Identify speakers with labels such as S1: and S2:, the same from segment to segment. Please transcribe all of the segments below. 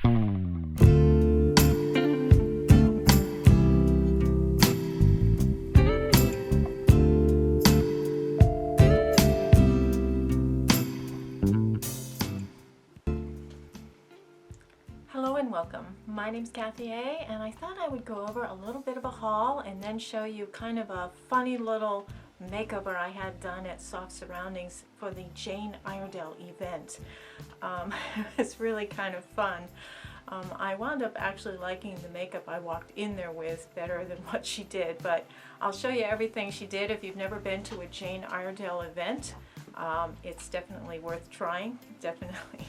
S1: Hello and welcome. My name's Kathy A, and I thought I would go over a little bit of a haul and then show you kind of a funny little makeover I had done at Soft Surroundings for the Jane Iredale event. It's really kind of fun. I wound up actually liking the makeup I walked in there with better than what she did, but I'll show you everything she did. If you've never been to a Jane Iredale event, it's definitely worth trying, definitely.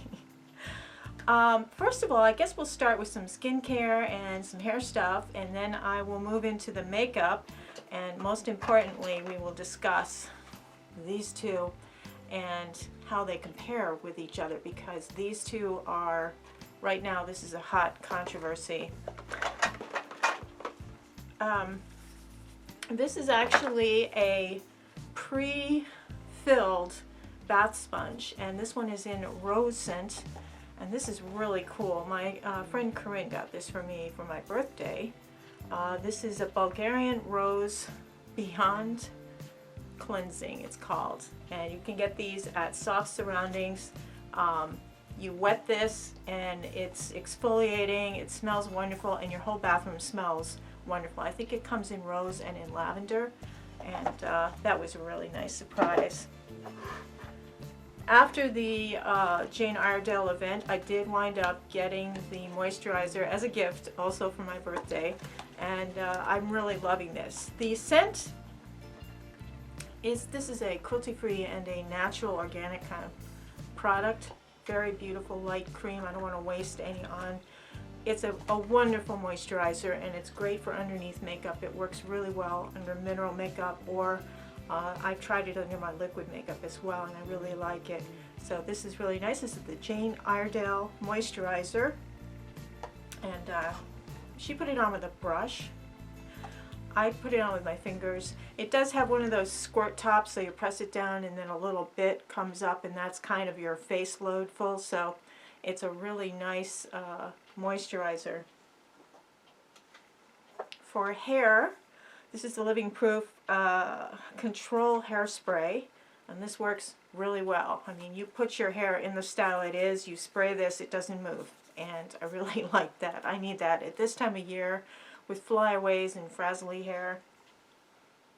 S1: First of all, I guess we'll start with some skincare and some hair stuff, and then I will move into the makeup, and most importantly we will discuss these two and how they compare with each other, because these two are, right now, this is a hot controversy. This is actually a pre-filled bath sponge, and this one is in rose scent. And this is really cool. My friend Corinne got this for me for my birthday. This is a Bulgarian Rose Beyond Cleansing, it's called. And you can get these at Soft Surroundings. You wet this and it's exfoliating, it smells wonderful, and your whole bathroom smells wonderful. I think it comes in rose and in lavender, and that was a really nice surprise. After the Jane Iredale event, I did wind up getting the moisturizer as a gift, also for my birthday, and I'm really loving this. The scent is, this is a cruelty-free and a natural organic kind of product. Very beautiful light cream. I don't want to waste any on. It's a wonderful moisturizer, and it's great for underneath makeup. It works really well under mineral makeup, or I've tried it under my liquid makeup as well, and I really like it. So this is really nice. This is the Jane Iredale moisturizer, and she put it on with a brush. I put it on with my fingers. It does have one of those squirt tops, so you press it down and then a little bit comes up, and that's kind of your face load full, so it's a really nice moisturizer. For hair, this is the Living Proof Control Hairspray, and this works really well. I mean, you put your hair in the style it is, you spray this, it doesn't move, and I really like that. I need that at this time of year with flyaways and frazzly hair.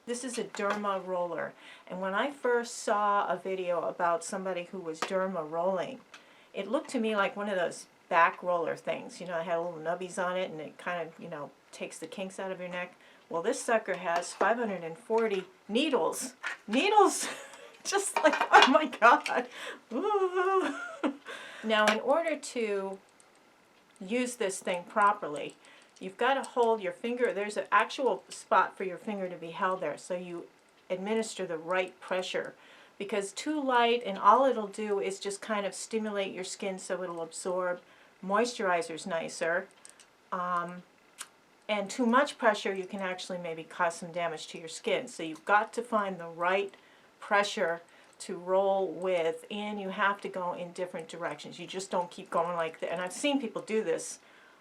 S1: This is a Dermaroller, and when I first saw a video about somebody who was derma rolling, it looked to me like one of those back roller things. You know, it had little nubbies on it, and it kind of, you know, takes the kinks out of your neck. Well, this sucker has 540 needles. Needles! Just like, oh my God. Ooh. Now, in order to use this thing properly, you've got to hold your finger. There's an actual spot for your finger to be held there, so you administer the right pressure. Because too light, and all it'll do is just kind of stimulate your skin so it'll absorb. Moisturizer's nicer. And too much pressure, you can actually maybe cause some damage to your skin. So you've got to find the right pressure to roll with, and you have to go in different directions. You just don't keep going like that. And I've seen people do this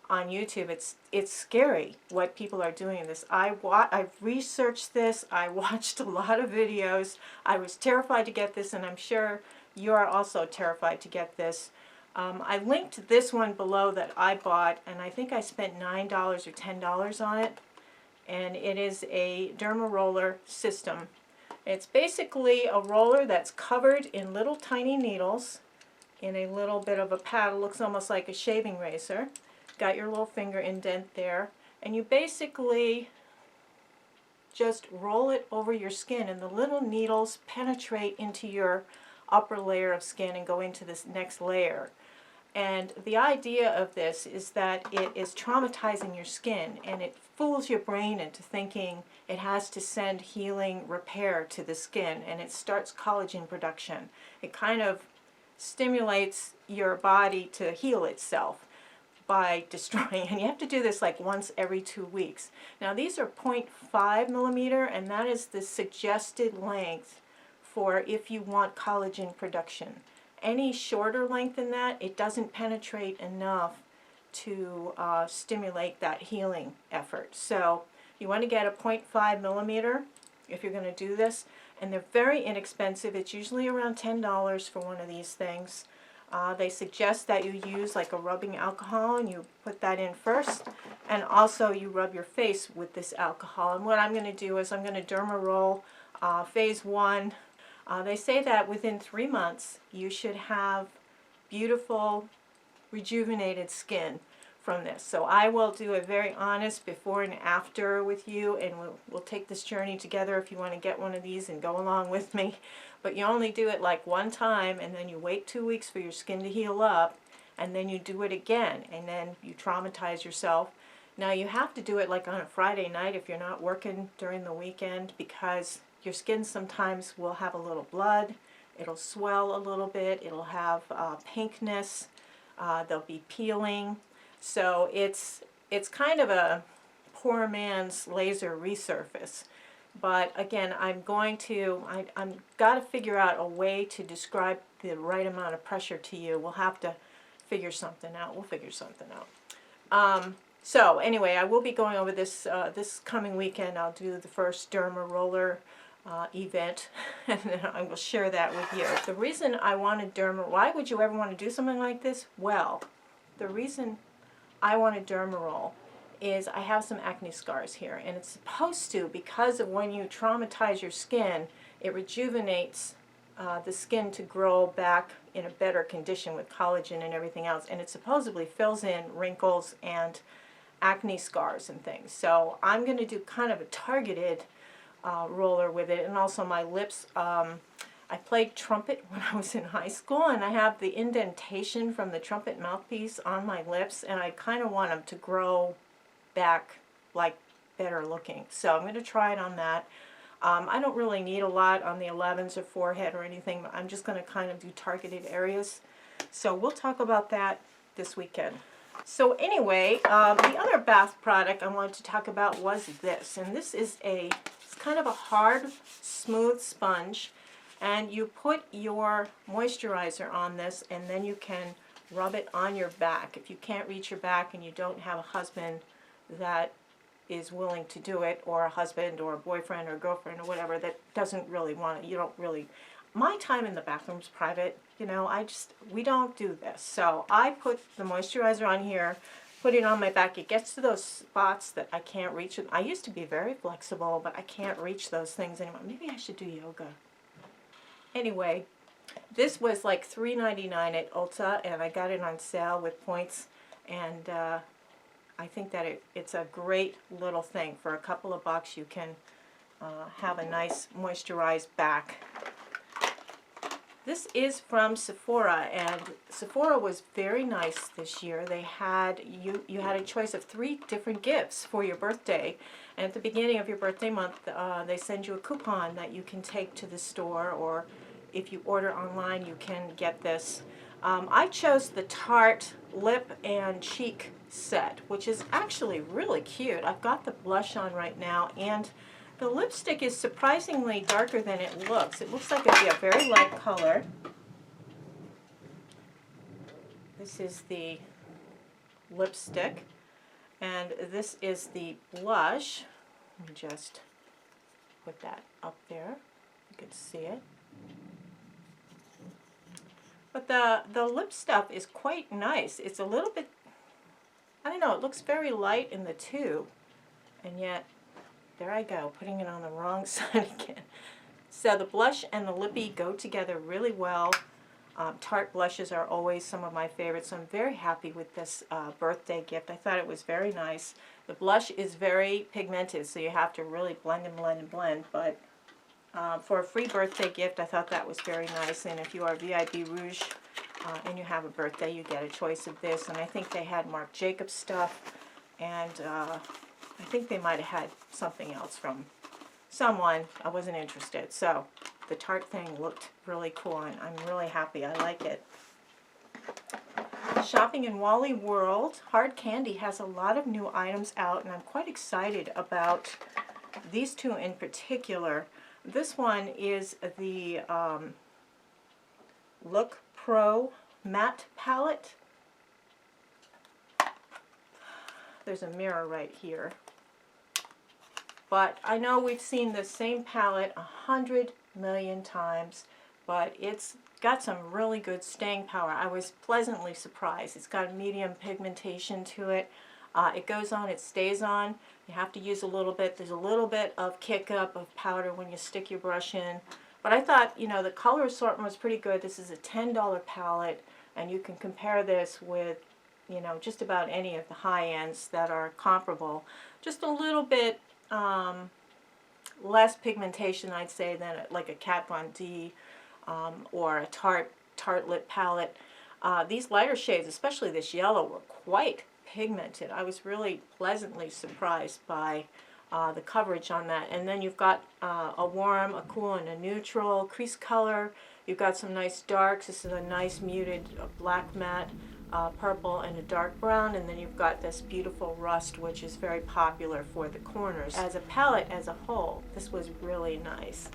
S1: on YouTube. It's scary what people are doing in this. I've researched this. I watched a lot of videos. I was terrified to get this, and I'm sure you are also terrified to get this. I linked this one below that I bought, and I think I spent $9 or $10 on it, and it is a Dermaroller system. It's basically a roller that's covered in little tiny needles in a little bit of a paddle. Looks almost like a shaving razor. Got your little finger indent there, and you basically just roll it over your skin, and the little needles penetrate into your upper layer of skin and go into this next layer. And the idea of this is that it is traumatizing your skin, and it fools your brain into thinking it has to send healing repair to the skin, and it starts collagen production. It kind of stimulates your body to heal itself by destroying, and you have to do this like once every 2 weeks. Now these are 0.5 millimeter, and that is the suggested length for if you want collagen production. Any shorter length than that, it doesn't penetrate enough to stimulate that healing effort. So you want to get a 0.5 millimeter if you're going to do this, and they're very inexpensive. It's usually around $10 for one of these things. They suggest that you use like a rubbing alcohol, and you put that in first, and also you rub your face with this alcohol. And what I'm going to do is I'm going to Dermaroll phase 1. They say that within 3 months you should have beautiful, rejuvenated skin from this. So I will do a very honest before and after with you, and we'll take this journey together if you want to get one of these and go along with me. But you only do it like one time, and then you wait 2 weeks for your skin to heal up, and then you do it again, and then you traumatize yourself. Now you have to do it like on a Friday night if you're not working during the weekend, because your skin sometimes will have a little blood, it'll swell a little bit, it'll have pinkness, there'll be peeling. So it's kind of a poor man's laser resurface. But again, I'm got to figure out a way to describe the right amount of pressure to you. We'll have to figure something out. We'll figure something out. So anyway, I will be going over this this coming weekend. I'll do the first Dermaroller event, and then I will share that with you. The reason I wanted why would you ever want to do something like this? Well, the reason I want to Dermaroll is I have some acne scars here, and it's supposed to, because of when you traumatize your skin, it rejuvenates the skin to grow back in a better condition with collagen and everything else, and it supposedly fills in wrinkles and acne scars and things. So I'm going to do kind of a targeted roller with it, and also my lips. I played trumpet when I was in high school, and I have the indentation from the trumpet mouthpiece on my lips, and I kind of want them to grow back like better looking. So I'm going to try it on that. I don't really need a lot on the 11s or forehead or anything, but I'm just going to kind of do targeted areas. So we'll talk about that this weekend. So anyway, the other bath product I wanted to talk about was this, and this is it's kind of a hard, smooth sponge. And you put your moisturizer on this, and then you can rub it on your back. If you can't reach your back and you don't have a husband that is willing to do it, or a husband or a boyfriend or girlfriend or whatever that doesn't really want it, you don't really, my time in the bathroom's private, you know, we don't do this. So I put the moisturizer on here, put it on my back. It gets to those spots that I can't reach. I used to be very flexible, but I can't reach those things anymore. Maybe I should do yoga. Anyway, this was like $3.99 at Ulta, and I got it on sale with points, and I think that it's a great little thing. For a couple of bucks, you can have a nice moisturized back. This is from Sephora, and Sephora was very nice this year. They had, you had a choice of 3 different gifts for your birthday, and at the beginning of your birthday month, they send you a coupon that you can take to the store, or if you order online, you can get this. I chose the Tarte Lip and Cheek set, which is actually really cute. I've got the blush on right now, and the lipstick is surprisingly darker than it looks. It looks like it'd be a very light color. This is the lipstick, and this is the blush. Let me just put that up there. You can see it. But the lip stuff is quite nice. It's a little bit, I don't know, it looks very light in the tube, and yet, there I go, putting it on the wrong side again. So the blush and the lippy go together really well. Tarte blushes are always some of my favorites, so I'm very happy with this birthday gift. I thought it was very nice. The blush is very pigmented, so you have to really blend and blend and blend, but for a free birthday gift, I thought that was very nice. And if you are VIB Rouge and you have a birthday, you get a choice of this. And I think they had Marc Jacobs stuff, and I think they might have had something else from someone. I wasn't interested. So the Tarte thing looked really cool, and I'm really happy. I like it. Shopping in Wally World. Hard Candy has a lot of new items out, and I'm quite excited about these 2 in particular. This one is the Look Pro Matte Palette. There's a mirror right here. But I know we've seen the same palette 100 million times, but it's got some really good staying power. I was pleasantly surprised. It's got a medium pigmentation to it. It goes on, it stays on. You have to use a little bit. There's a little bit of kick up of powder when you stick your brush in. But I thought, you know, the color assortment was pretty good. This is a $10 palette, and you can compare this with, you know, just about any of the high ends that are comparable. Just a little bit less pigmentation, I'd say, than like a Kat Von D or a Tartelette palette. These lighter shades, especially this yellow, were quite pigmented. I was really pleasantly surprised by the coverage on that. And then you've got a warm, a cool, and a neutral crease color. You've got some nice darks. This is a nice muted black matte, purple, and a dark brown. And then you've got this beautiful rust, which is very popular for the corners. As a palette as a whole, this was really nice.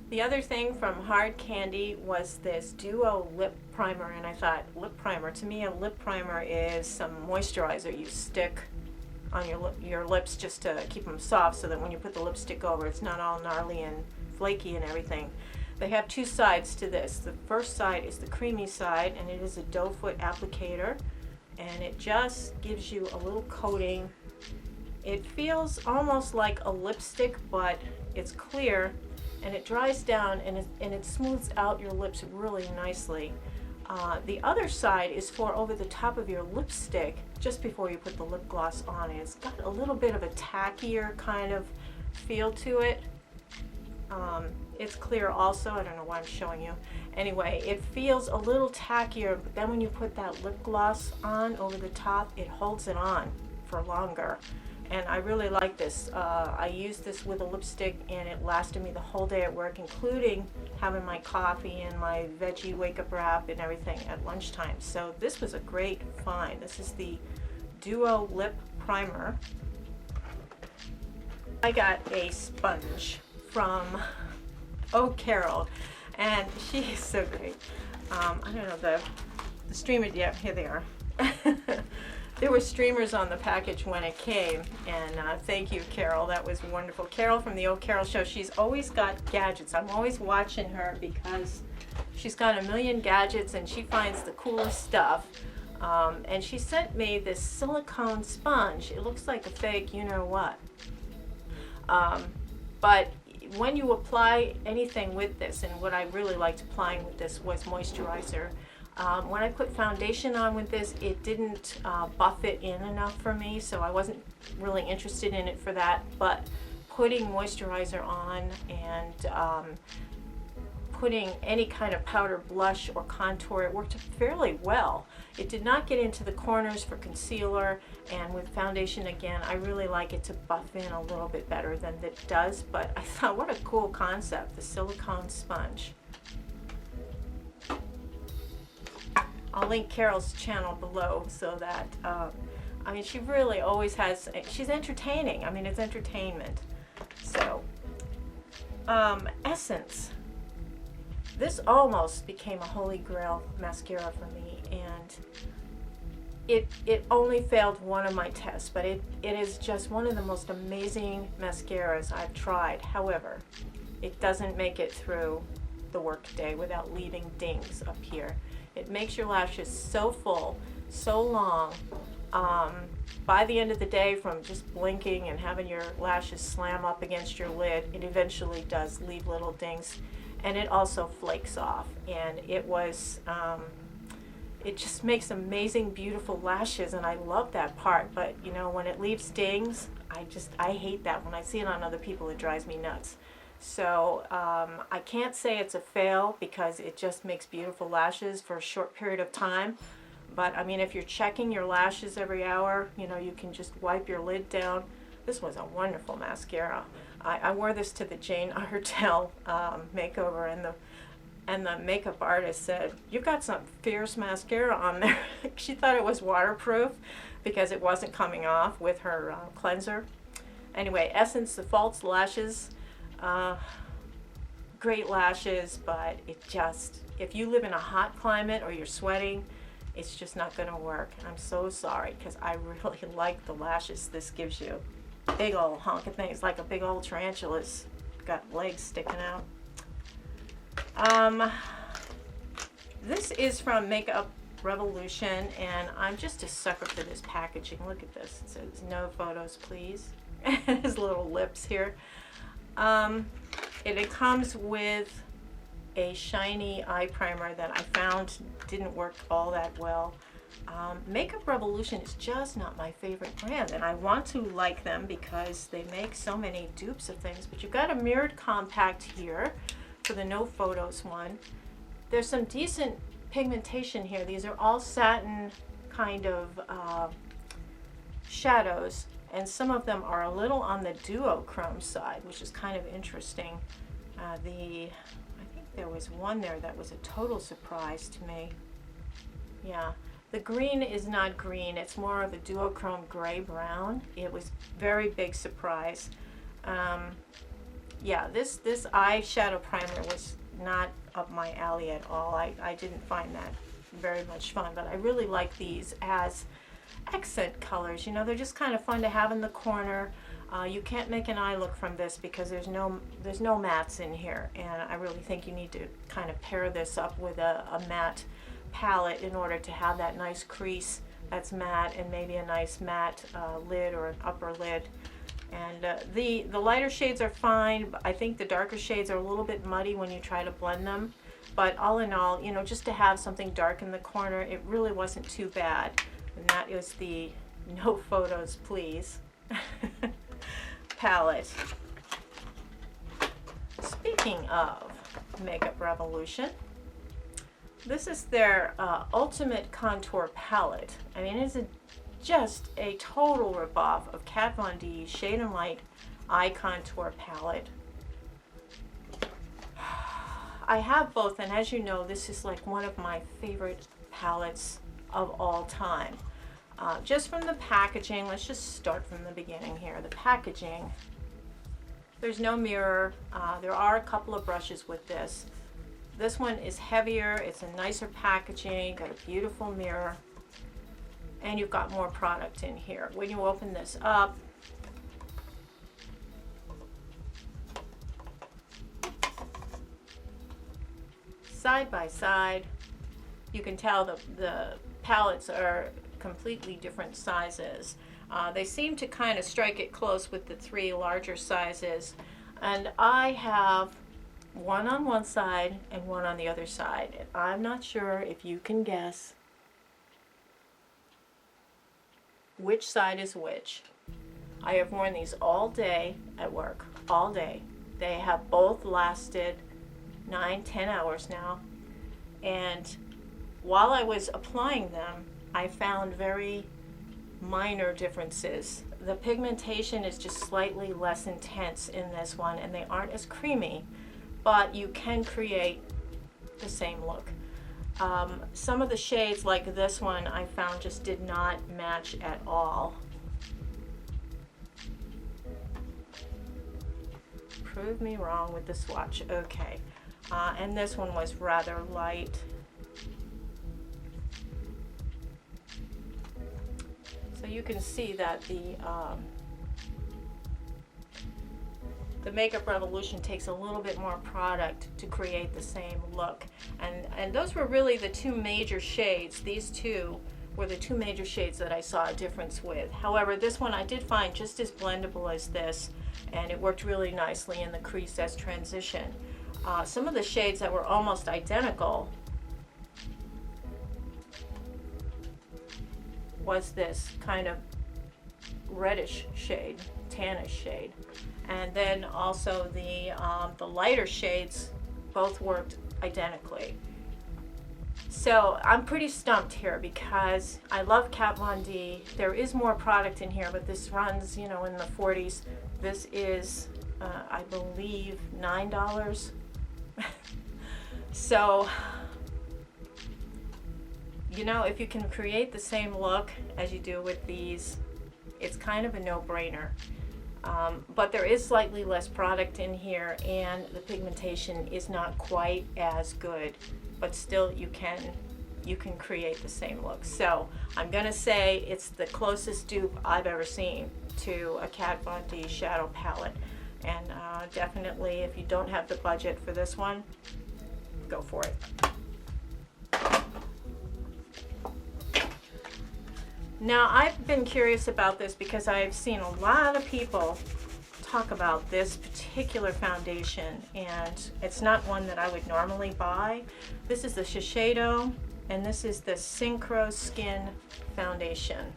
S1: The other thing from Hard Candy was this Duo Lip Primer, and I thought, lip primer, to me a lip primer is some moisturizer you stick on your lips just to keep them soft so that when you put the lipstick over, it's not all gnarly and flaky and everything. They have two sides to this. The first side is the creamy side, and it is a doe foot applicator, and it just gives you a little coating. It feels almost like a lipstick, but it's clear, and it dries down, and it smooths out your lips really nicely. The other side is for over the top of your lipstick, just before you put the lip gloss on. And it's got a little bit of a tackier kind of feel to it. It's clear also. I don't know why I'm showing you. Anyway, it feels a little tackier, but then when you put that lip gloss on over the top, it holds it on for longer. And I really like this. I used this with a lipstick, and it lasted me the whole day at work, including having my coffee and my veggie wake-up wrap and everything at lunchtime. So this was a great find. This is the Duo Lip Primer. I got a sponge from Carol, and she is so great. I don't know, the streamer, yeah, here they are. There were streamers on the package when it came, and thank you, Carol. That was wonderful. Carol from the Carol Show, she's always got gadgets. I'm always watching her because she's got a million gadgets, and she finds the coolest stuff. And she sent me this silicone sponge. It looks like a fake you-know-what. But when you apply anything with this, and what I really liked applying with this was moisturizer. When I put foundation on with this, it didn't buff it in enough for me, so I wasn't really interested in it for that. But putting moisturizer on and putting any kind of powder blush or contour, it worked fairly well. It did not get into the corners for concealer, and with foundation, again, I really like it to buff in a little bit better than it does. But I thought, what a cool concept, the silicone sponge. I'll link Carol's channel below so that, I mean, she really always has, she's entertaining. I mean, it's entertainment. So, Essence. This almost became a Holy Grail mascara for me, and it only failed one of my tests, but it is just one of the most amazing mascaras I've tried. However, it doesn't make it through the workday without leaving dings up here. It makes your lashes so full, so long. By the end of the day, from just blinking and having your lashes slam up against your lid, it eventually does leave little dings, and it also flakes off. And it was, it just makes amazing, beautiful lashes, and I love that part. But you know, when it leaves dings, I hate that. When I see it on other people, it drives me nuts. So I can't say it's a fail because it just makes beautiful lashes for a short period of time. But I mean, if you're checking your lashes every hour, you know, you can just wipe your lid down. This was a wonderful mascara. I wore this to the Jane Iredale makeover, and the makeup artist said, "You've got some fierce mascara on there." She thought it was waterproof because it wasn't coming off with her cleanser. Anyway, Essence, the false lashes. Great lashes, but it just, if you live in a hot climate or you're sweating, it's just not going to work. I'm so sorry, because I really like the lashes this gives you. Big old hunk of thing. It's like a big old tarantula. It's got legs sticking out. This is from Makeup Revolution, and I'm just a sucker for this packaging. Look at this. It says no photos, please. His little lips here. It comes with a shiny eye primer that I found didn't work all that well. Makeup Revolution is just not my favorite brand, and I want to like them because they make so many dupes of things. But you've got a mirrored compact here for the no photos one. There's some decent pigmentation here. These are all satin kind of shadows, and some of them are a little on the duochrome side, which is kind of interesting. I think there was one there that was a total surprise to me. Yeah, the green is not green, it's more of a duochrome gray brown. It was very big surprise. Yeah, this eyeshadow primer was not up my alley at all. I didn't find that very much fun, but I really like these as accent colors. You know, they're just kind of fun to have in the corner. You can't make an eye look from this because there's no mattes in here, and I really think you need to kind of pair this up with a matte palette in order to have that nice crease that's matte, and maybe a nice matte lid or an upper lid. And the lighter shades are fine, but I think the darker shades are a little bit muddy when you try to blend them. But all in all, you know, just to have something dark in the corner, it really wasn't too bad. And that is the no photos, please palette. Speaking of Makeup Revolution, this is their Ultimate Contour Palette. I mean, it's just a total ripoff of Kat Von D's Shade and Light Eye Contour Palette. I have both, and as you know, this is like one of my favorite palettes of all time. Just from the packaging, let's just start from the beginning here. The packaging, there's no mirror. There are a couple of brushes with this. This one is heavier, it's a nicer packaging, got a beautiful mirror, and you've got more product in here. When you open this up, side by side, you can tell the palettes are completely different sizes. They seem to kind of strike it close with the three larger sizes, and I have one on one side and one on the other side. And I'm not sure if you can guess which side is which. I have worn these all day at work, all day. They have both lasted 9-10 hours now, and while I was applying them, I found very minor differences. The pigmentation is just slightly less intense in this one, and they aren't as creamy, but you can create the same look. Some of the shades, like this one, I found just did not match at all. Prove me wrong with the swatch. Okay. And this one was rather light. So you can see that the Makeup Revolution takes a little bit more product to create the same look. And those were really the two major shades. These two were the two major shades that I saw a difference with. However, this one I did find just as blendable as this, and it worked really nicely in the crease as transition. Some of the shades that were almost identical was this kind of reddish shade, tannish shade. And then also the lighter shades both worked identically. So I'm pretty stumped here because I love Kat Von D. There is more product in here, but this runs, you know, in the 40s. This is, I believe, $9. So, you know, if you can create the same look as you do with these, it's kind of a no-brainer. But there is slightly less product in here, and the pigmentation is not quite as good, but still you can you can create the same look. So I'm going to say it's the closest dupe I've ever seen to a Kat Von D shadow palette. And definitely, if you don't have the budget for this one, go for it. Now, I've been curious about this because I've seen a lot of people talk about this particular foundation, and it's not one that I would normally buy. This is the SHISEIDO, and this is the Synchro Skin Foundation.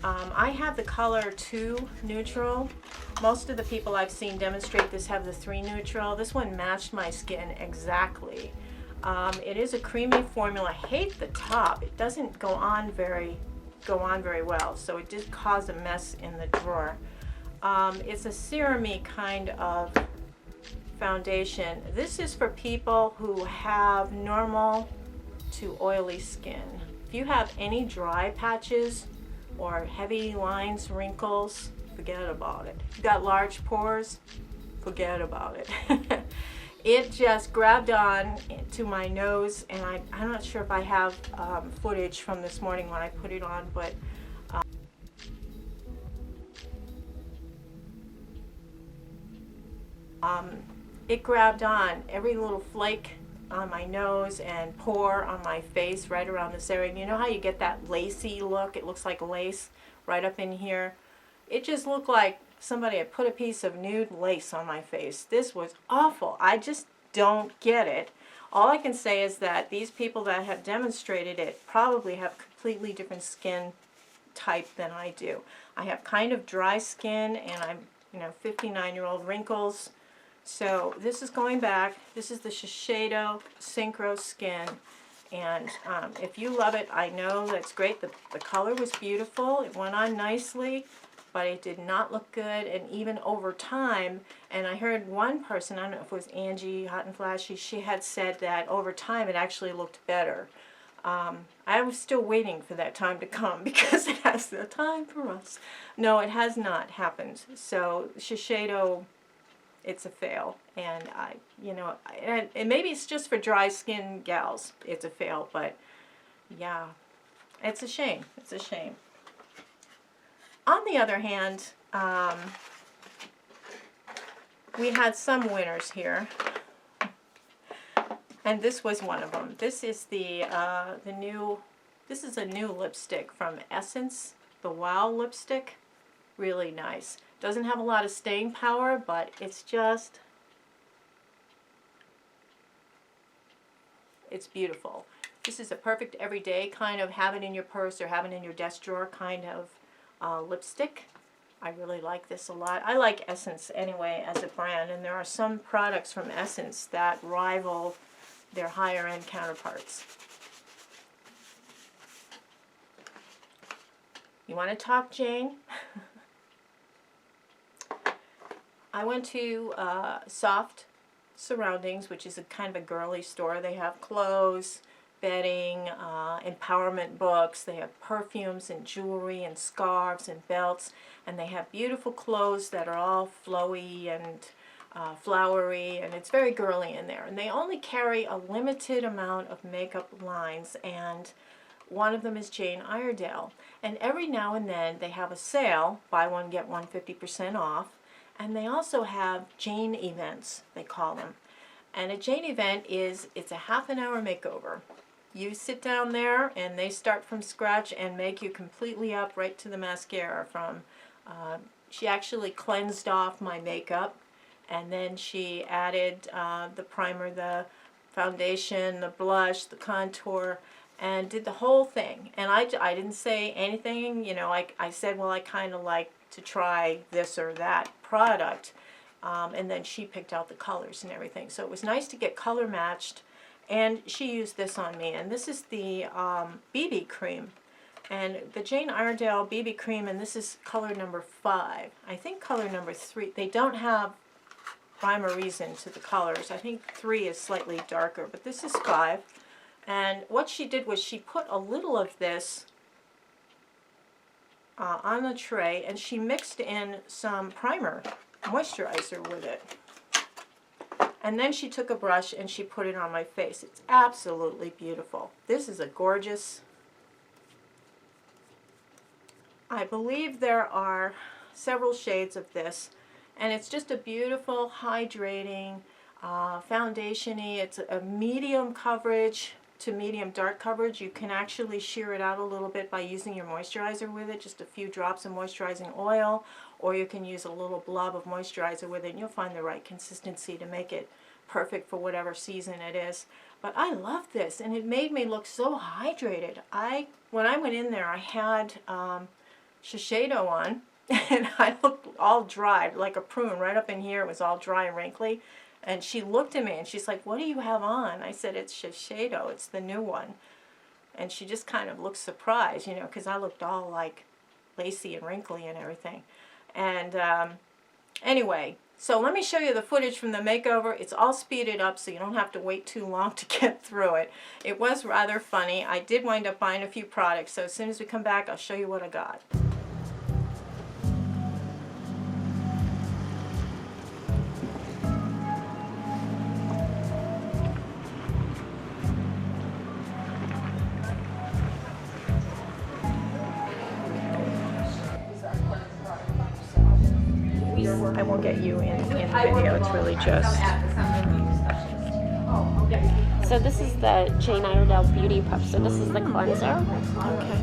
S1: I have the color 2 neutral. Most of the people I've seen demonstrate this have the 3 neutral. This one matched my skin exactly. It is a creamy formula. I hate the top. It doesn't go on very well, so it did cause a mess in the drawer. It's a serum-y kind of foundation. This is for people who have normal to oily skin. If you have any dry patches or heavy lines, wrinkles, forget about it. If you've got large pores, forget about it. It just grabbed on to my nose, and I'm not sure if I have footage from this morning when I put it on, but it grabbed on every little flake on my nose and pore on my face right around this area. And you know how you get that lacy look? It looks like lace right up in here. It just looked like somebody had put a piece of nude lace on my face. This was awful. I just don't get it. All I can say is that these people that have demonstrated it probably have completely different skin type than I do. I have kind of dry skin, and I'm 59-year-old wrinkles. So this is going back. This is the SHISEIDO Synchro Skin, and if you love it, I know that's great. The color was beautiful. It went on nicely, but it did not look good, and even over time, and I heard one person, I don't know if it was Angie Hot and Flashy, she had said that over time it actually looked better. I was still waiting for that time to come because it has no time for us. No, it has not happened. So SHISEIDO, it's a fail, and and maybe it's just for dry skin gals, it's a fail, but yeah, it's a shame. It's a shame. On the other hand, we had some winners here, and this was one of them. This is this is a new lipstick from Essence, the Wow lipstick. Really nice. Doesn't have a lot of staying power, but it's beautiful. This is a perfect everyday kind of have it in your purse or have it in your desk drawer kind of lipstick. I really like this a lot. I like Essence anyway as a brand, and there are some products from Essence that rival their higher end counterparts. You want to talk, Jane? I went to Soft Surroundings, which is a kind of a girly store. They have clothes, bedding, empowerment books. They have perfumes and jewelry and scarves and belts, and they have beautiful clothes that are all flowy and flowery, and it's very girly in there. And they only carry a limited amount of makeup lines, and one of them is Jane Iredale. And every now and then they have a sale, buy one get one 50% off. And they also have Jane events, they call them. And a Jane event it's a half-an-hour makeover. You sit down there and they start from scratch and make you completely up right to the mascara. She actually cleansed off my makeup, and then she added the primer, the foundation, the blush, the contour, and did the whole thing. And I didn't say anything, I said, well, I kind of like to try this or that product, and then she picked out the colors and everything. So it was nice to get color matched, and she used this on me. And this is the BB cream, and the Jane Iredale BB cream, and this is color number 5. I think color number 3, they don't have rhyme or reason to the colors. I think 3 is slightly darker, but this is 5. And what she did was she put a little of this on a tray, and she mixed in some primer, moisturizer with it. And then she took a brush and she put it on my face. It's absolutely beautiful. This is a gorgeous, I believe there are several shades of this, and it's just a beautiful, hydrating, foundation-y. It's a medium coverage to medium dark coverage. You can actually sheer it out a little bit by using your moisturizer with it, just a few drops of moisturizing oil, or you can use a little blob of moisturizer with it, and you'll find the right consistency to make it perfect for whatever season it is. But I love this, and it made me look so hydrated. When I went in there, I had SHISEIDO on, and I looked all dry, like a prune. Right up in here, it was all dry and wrinkly. And she looked at me and she's like, "What do you have on?" I said, "It's SHISEIDO, it's the new one." And she just kind of looked surprised, you know, because I looked all like lacy and wrinkly and everything. And anyway, so let me show you the footage from the makeover. It's all speeded up so you don't have to wait too long to get through it. It was rather funny. I did wind up buying a few products, so as soon as we come back, I'll show you what I got. I won't get you in the video, it's really just...
S2: So this is the Jane Iredale Beauty Puff. So this is the cleanser.
S1: Okay.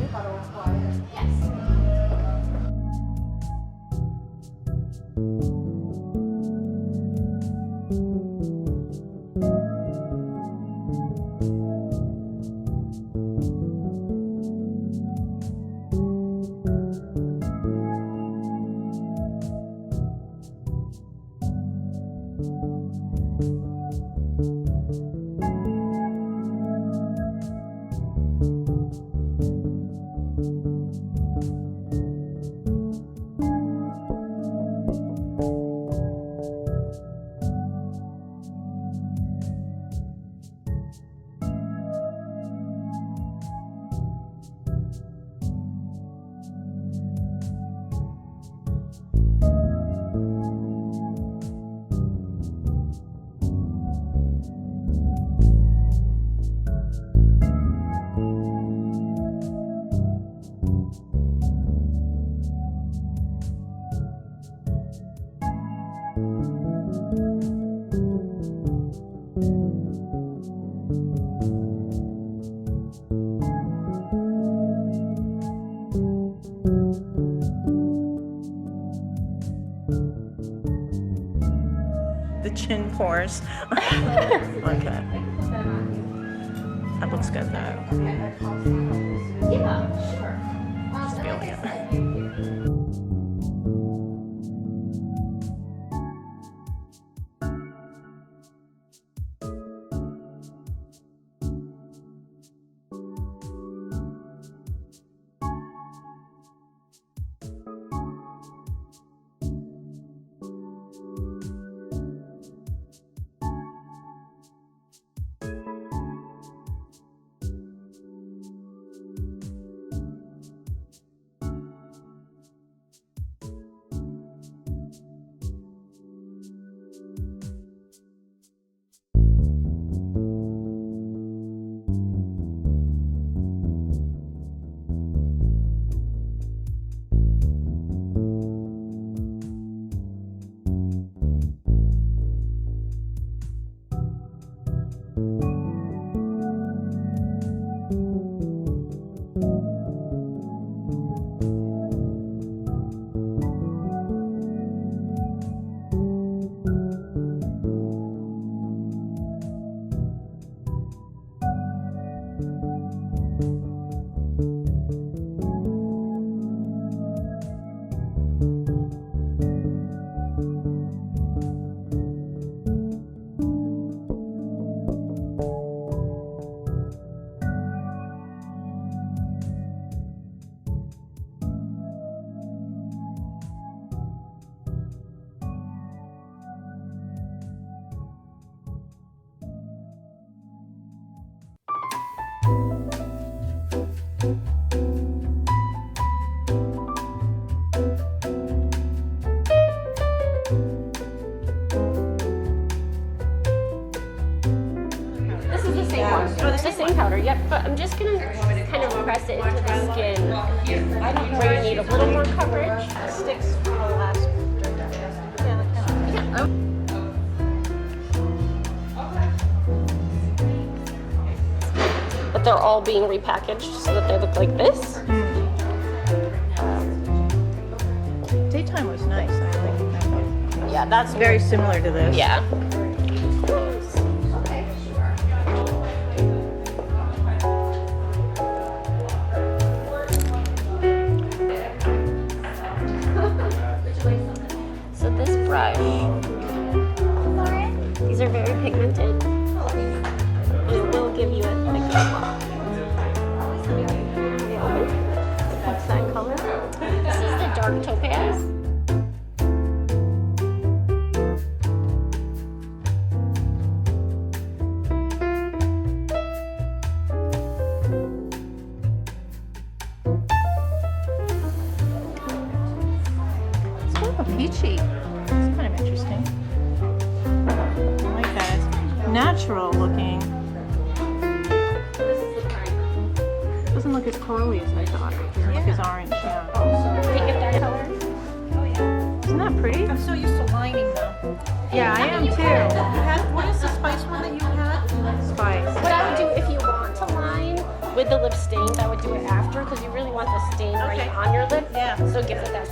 S1: The chin pores. Okay. That looks good though.
S2: Yeah, sure.
S1: Just feeling it.
S2: powder. Yep, but I'm just gonna kind of press it into the skin where you need a little more coverage.
S1: Sticks for the last.
S2: Yeah. But they're all being repackaged so that they look like this.
S1: Daytime was nice, I think.
S2: Yeah, that's
S1: Very similar to this.
S2: Yeah. So this brush, these are very pigmented. It will give you a thicker look. What's that color? This is the dark topaz.
S1: It's kind of peachy. It's kind of interesting. I like that. It's natural looking.
S2: This is the primer.
S1: Doesn't look as corally as I thought. It doesn't look as orange. Yeah.
S2: Think of that color.
S1: Isn't that pretty?
S3: I'm so used to lining though.
S1: Yeah, I am
S3: You
S1: too.
S3: had, what is the spice one that you had?
S1: Spice.
S2: What I would do if you want to line with the lip stains, I would do it after because you really want the stain right
S3: Okay.
S2: on your lip.
S3: Yeah.
S2: So give it that.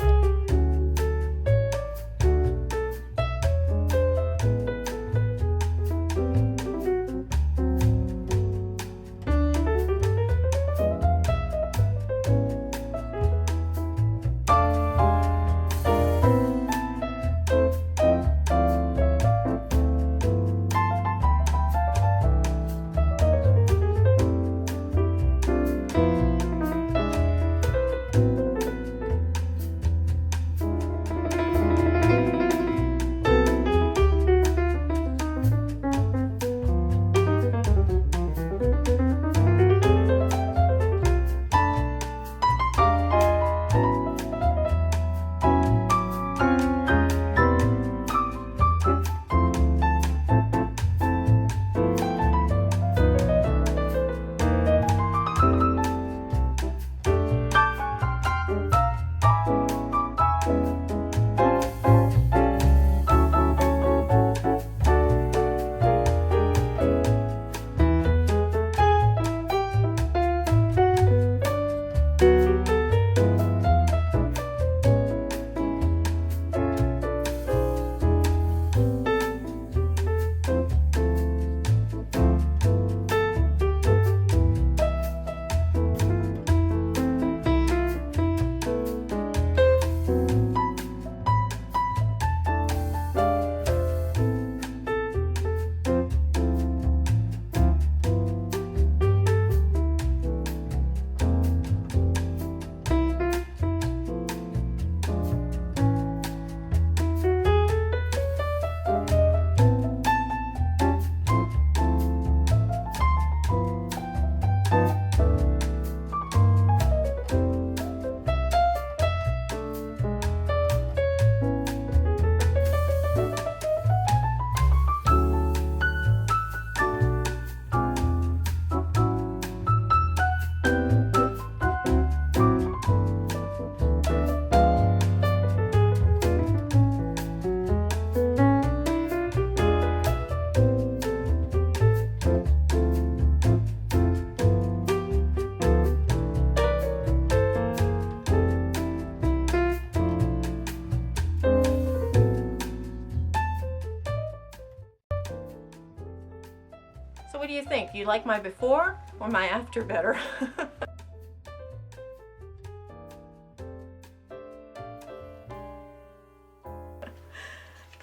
S1: So what do you think? Do you like my before or my after better?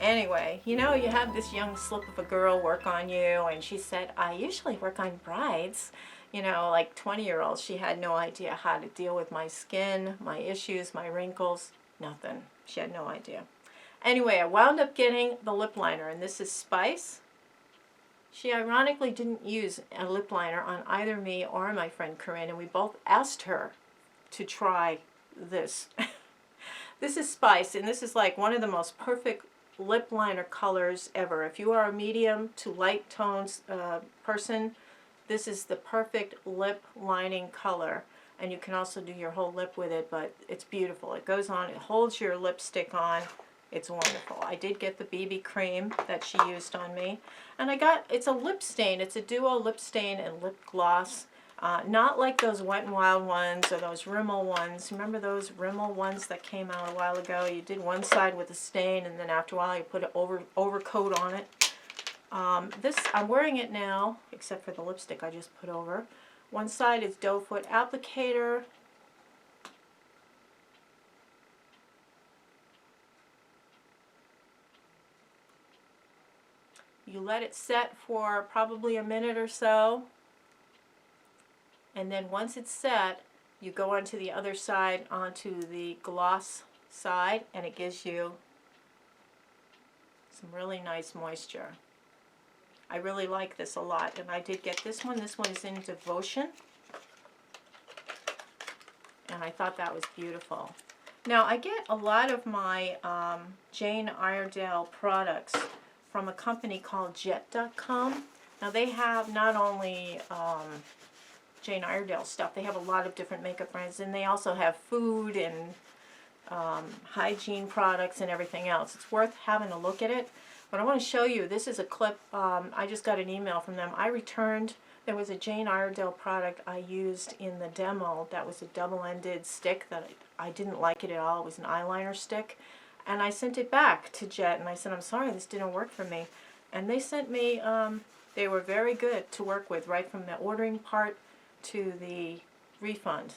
S1: Anyway, you know, you have this young slip of a girl work on you, and she said, I usually work on brides. You know, like 20-year-olds. She had no idea how to deal with my skin, my issues, my wrinkles, nothing. She had no idea. Anyway, I wound up getting the lip liner, and this is Spice. She ironically didn't use a lip liner on either me or my friend Corinne, and we both asked her to try this. This is Spice, and this is like one of the most perfect lip liner colors ever. If you are a medium to light tones person, This is the perfect lip lining color, and you can also do your whole lip with it, but it's beautiful. It goes on, it holds your lipstick on. It's wonderful. I did get the BB cream that she used on me, and I got, it's a lip stain. It's a duo lip stain and lip gloss. Not like those Wet n Wild ones or those Rimmel ones. Remember those Rimmel ones that came out a while ago? You did one side with a stain, and then after a while you put an overcoat on it. This, I'm wearing it now, except for the lipstick I just put over. One side is doe foot applicator. You let it set for probably a minute or so. And then once it's set, you go onto the other side, onto the gloss side, and it gives you some really nice moisture. I really like this a lot, and I did get this one. This one is in Devotion, and I thought that was beautiful. Now, I get a lot of my Jane Iredale products from a company called Jet.com. Now, they have not only Jane Iredale stuff, they have a lot of different makeup brands, and they also have food and hygiene products and everything else. It's worth having a look at it. But I want to show you, this is a clip, I just got an email from them. I returned, there was a Jane Iredale product I used in the demo that was a double-ended stick that I didn't like it at all. It was an eyeliner stick. And I sent it back to Jet, and I said, I'm sorry, this didn't work for me. And they sent me, they were very good to work with, right from the ordering part to the refund.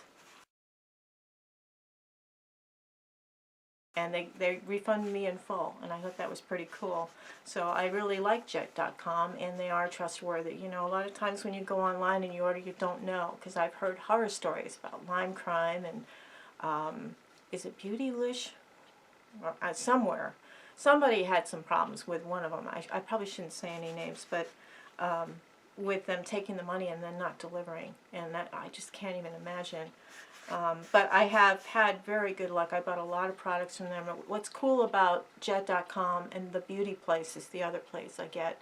S1: And they refunded me in full, and I thought that was pretty cool. So I really like Jet.com, and they are trustworthy. You know, a lot of times when you go online and you order, you don't know, because I've heard horror stories about Lime Crime and is it Beautylish? Or, somewhere. Somebody had some problems with one of them. I probably shouldn't say any names, but with them taking the money and then not delivering, and that I just can't even imagine. But I have had very good luck. I bought a lot of products from them. What's cool about Jet.com and the Beauty Place is the other place I get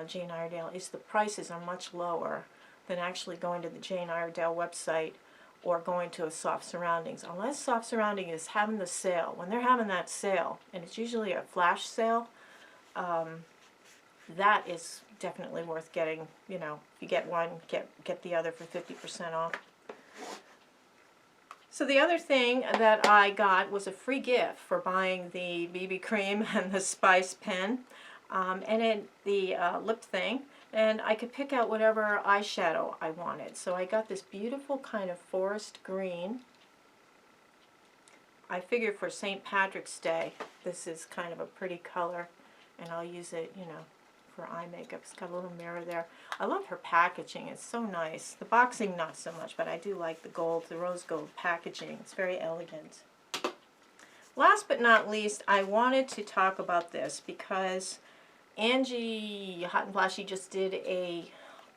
S1: Jane Iredale, is the prices are much lower than actually going to the Jane Iredale website or going to a Soft Surroundings. Unless Soft Surrounding is having the sale. When they're having that sale, and it's usually a flash sale, that is definitely worth getting. You know, if you get one, get the other for 50% off. So the other thing that I got was a free gift for buying the BB cream and the Spice pen, and then the lip thing, and I could pick out whatever eyeshadow I wanted. So I got this beautiful kind of forest green. I figured for St. Patrick's Day, this is kind of a pretty color, and I'll use it, you know, for eye makeup. It's got a little mirror there. I love her packaging. It's so nice. The boxing, not so much, but I do like the gold, the rose gold packaging. It's very elegant. Last but not least, I wanted to talk about this because Angie Hot and Flashy just did a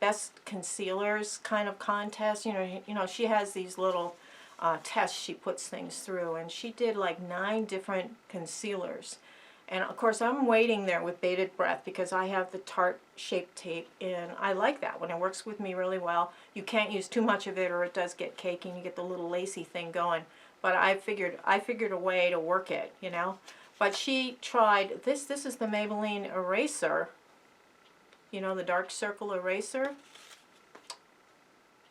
S1: best concealers kind of contest. You know, she has these little tests she puts things through, and she did like 9 different concealers. And of course I'm waiting there with bated breath because I have the Tarte Shape Tape, and I like that one. It works with me really well. You can't use too much of it or it does get cakey and you get the little lacy thing going. But I figured a way to work it, you know. But she tried this. This is the Maybelline eraser. You know, the dark circle eraser.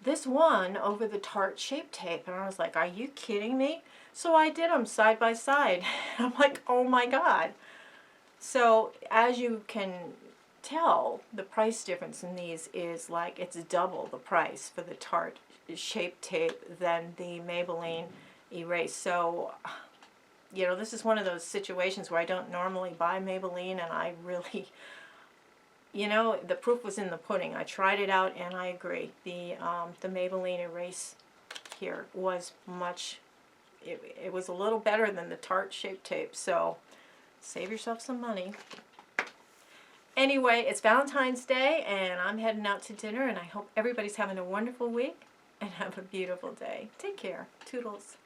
S1: This won over the Tarte Shape Tape, and I was like, are you kidding me? So I did them side by side. I'm like, oh my God. So as you can tell, the price difference in these is like, it's double the price for the Tarte Shape Tape than the Maybelline Erase. So, you know, this is one of those situations where I don't normally buy Maybelline, and I really, you know, the proof was in the pudding. I tried it out, and I agree. The Maybelline Erase here was much, it was a little better than the Tarte Shape Tape, so save yourself some money. Anyway, it's Valentine's Day, and I'm heading out to dinner, and I hope everybody's having a wonderful week, and have a beautiful day. Take care. Toodles.